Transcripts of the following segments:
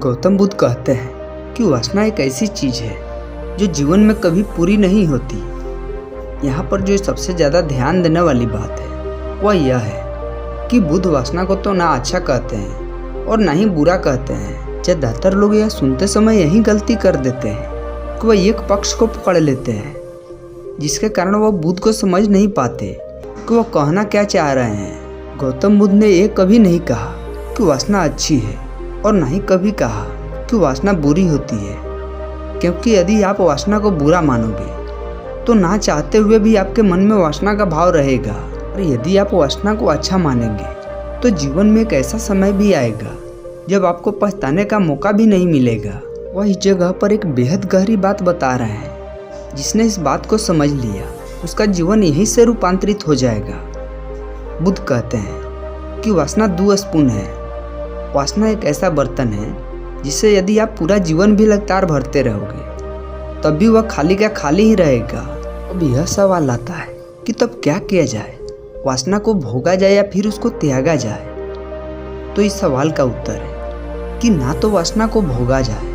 गौतम बुद्ध कहते हैं कि वासना एक ऐसी चीज है जो जीवन में कभी पूरी नहीं होती। यहाँ पर जो सबसे ज़्यादा ध्यान देने वाली बात है वह यह है कि बुद्ध वासना को तो ना अच्छा कहते हैं और ना ही बुरा कहते हैं। ज़्यादातर लोग यह सुनते समय यही गलती कर देते हैं कि वह एक पक्ष को पकड़ लेते हैं, जिसके कारण वह बुद्ध को समझ नहीं पाते कि वह कहना क्या चाह रहे हैं। गौतम बुद्ध ने यह कभी नहीं कहा कि वासना अच्छी है और ना ही कभी कहा कि वासना बुरी होती है, क्योंकि यदि आप वासना को बुरा मानोगे तो ना चाहते हुए भी आपके मन में वासना का भाव रहेगा, और यदि आप वासना को अच्छा मानेंगे तो जीवन में एक ऐसा समय भी आएगा जब आपको पछताने का मौका भी नहीं मिलेगा। वह इस जगह पर एक बेहद गहरी बात बता रहे हैं। जिसने इस बात को समझ लिया उसका जीवन यहीं से रूपांतरित हो जाएगा। बुद्ध कहते हैं कि वासना दुष्पूर्ण है। वासना एक ऐसा बर्तन है जिसे यदि आप पूरा जीवन भी लगातार भरते रहोगे तब भी वह खाली का खाली ही रहेगा। अब यह सवाल आता है कि तब क्या किया जाए, वासना को भोगा जाए या फिर उसको त्यागा जाए। तो इस सवाल का उत्तर है कि ना तो वासना को भोगा जाए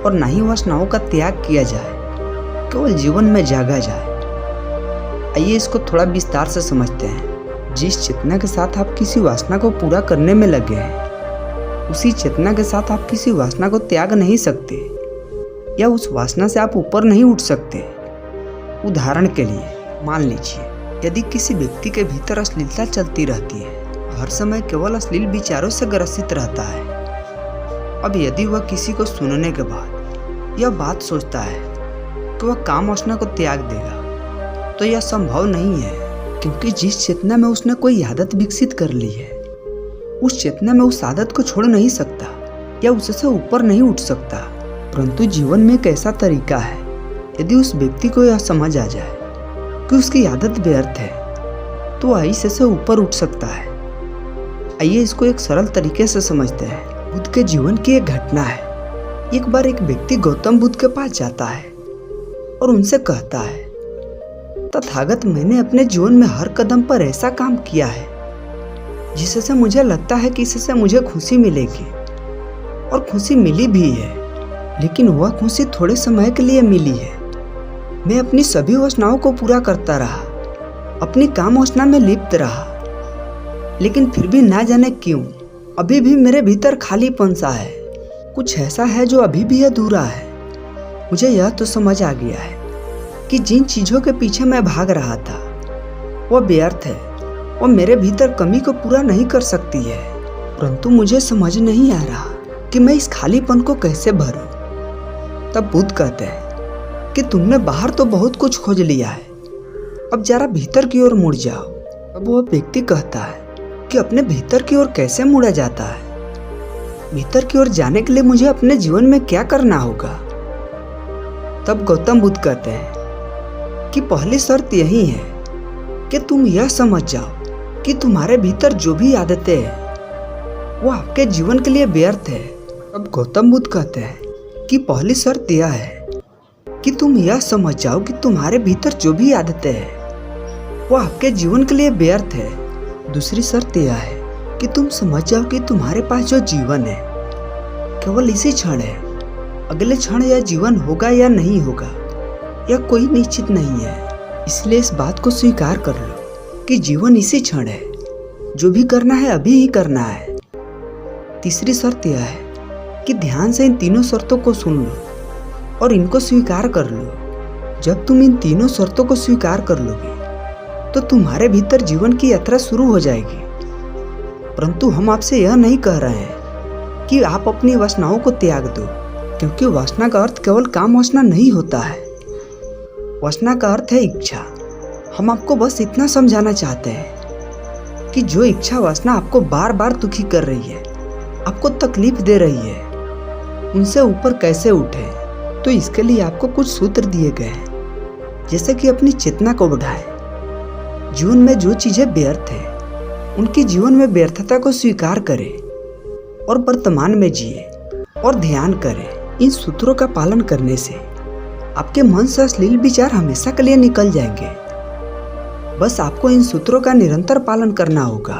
और ना ही वासनाओं का त्याग किया जाए, केवल जीवन में जागा जाए। आइए इसको थोड़ा विस्तार से समझते हैं। जिस चेतना के साथ आप किसी वासना को पूरा करने में लगे हैं, उसी चेतना के साथ आप किसी वासना को त्याग नहीं सकते, या उस वासना से आप ऊपर नहीं उठ सकते। उदाहरण के लिए मान लीजिए यदि किसी व्यक्ति के भीतर अश्लीलता चलती रहती है, हर समय केवल अश्लील विचारों से ग्रसित रहता है। अब यदि वह किसी को सुनने के बाद यह बात सोचता है कि वह काम वासना को त्याग देगा, तो यह संभव नहीं है, क्योंकि जिस चेतना में उसने कोई आदत विकसित कर ली है, उस चेतना में उस आदत को छोड़ नहीं सकता या उससे ऊपर नहीं उठ सकता। परंतु जीवन में एक ऐसा तरीका है, यदि उस व्यक्ति को यह समझ आ जाए कि उसकी आदत व्यर्थ है तो वह इससे ऊपर उठ सकता है। आइए इसको एक सरल तरीके से समझते हैं। बुद्ध के जीवन की एक घटना है। एक बार एक व्यक्ति गौतम बुद्ध के पास जाता है और उनसे कहता है, तथागत, मैंने अपने जीवन में हर कदम पर ऐसा काम किया है जिससे मुझे लगता है कि इससे मुझे खुशी मिलेगी, और खुशी मिली भी है, लेकिन वह खुशी थोड़े समय के लिए मिली है। मैं अपनी सभी वासनाओं को पूरा करता रहा, अपनी काम वासना में लिप्त रहा, लेकिन फिर भी ना जाने क्यों अभी भी मेरे भीतर खालीपन सा है। कुछ ऐसा है जो अभी भी अधूरा है। मुझे यह तो समझ आ गया है कि जिन चीज़ों के पीछे मैं भाग रहा था वह व्यर्थ है, वह मेरे भीतर कमी को पूरा नहीं कर सकती है। परंतु मुझे समझ नहीं आ रहा कि मैं इस खालीपन को कैसे भरूं। तब बुद्ध कहते हैं कि तुमने बाहर तो बहुत कुछ खोज लिया है, अब जरा भीतर की ओर मुड़ जाओ। अब वह व्यक्ति कहता है कि अपने भीतर की ओर कैसे मुड़ा जाता है? भीतर की ओर जाने के लिए मुझे अपने जीवन में क्या करना होगा? तब गौतम बुद्ध कहते हैं कि पहली शर्त यही है कि तुम यह समझ जाओ कि तुम्हारे भीतर जो भी आदतें हैं वो आपके जीवन के लिए व्यर्थ है। अब गौतम बुद्ध कहते हैं कि पहली शर्त यह है कि तुम यह समझ जाओ कि तुम्हारे भीतर जो भी आदतें हैं वो आपके जीवन के लिए व्यर्थ है। दूसरी शर्त यह है कि तुम समझ जाओ कि तुम्हारे पास जो जीवन है केवल इसी क्षण है। अगले क्षण यह जीवन होगा या नहीं होगा यह कोई निश्चित नहीं है। इसलिए इस बात को स्वीकार कर लो कि जीवन इसी क्षण है, जो भी करना है अभी ही करना है। तीसरी शर्त यह है कि ध्यान से इन तीनों शर्तों को सुन लो और इनको स्वीकार कर लो। जब तुम इन तीनों शर्तों को स्वीकार कर लोगे तो तुम्हारे भीतर जीवन की यात्रा शुरू हो जाएगी। परंतु हम आपसे यह नहीं कह रहे हैं कि आप अपनी वासनाओं को त्याग दो, क्योंकि वासना का अर्थ केवल काम वासना नहीं होता है। वासना का अर्थ है इच्छा। हम आपको बस इतना समझाना चाहते हैं कि जो इच्छा वासना आपको बार बार दुखी कर रही है, आपको तकलीफ दे रही है, उनसे ऊपर कैसे उठे। तो इसके लिए आपको कुछ सूत्र दिए गए हैं, जैसे कि अपनी चेतना को बढ़ाएं। जीवन में जो चीज़ें व्यर्थ है उनकी जीवन में व्यर्थता को स्वीकार करें और वर्तमान में जिए और ध्यान करें। इन सूत्रों का पालन करने से आपके मन से अश्लील विचार हमेशा के लिए निकल जाएंगे। बस आपको इन सूत्रों का निरंतर पालन करना होगा।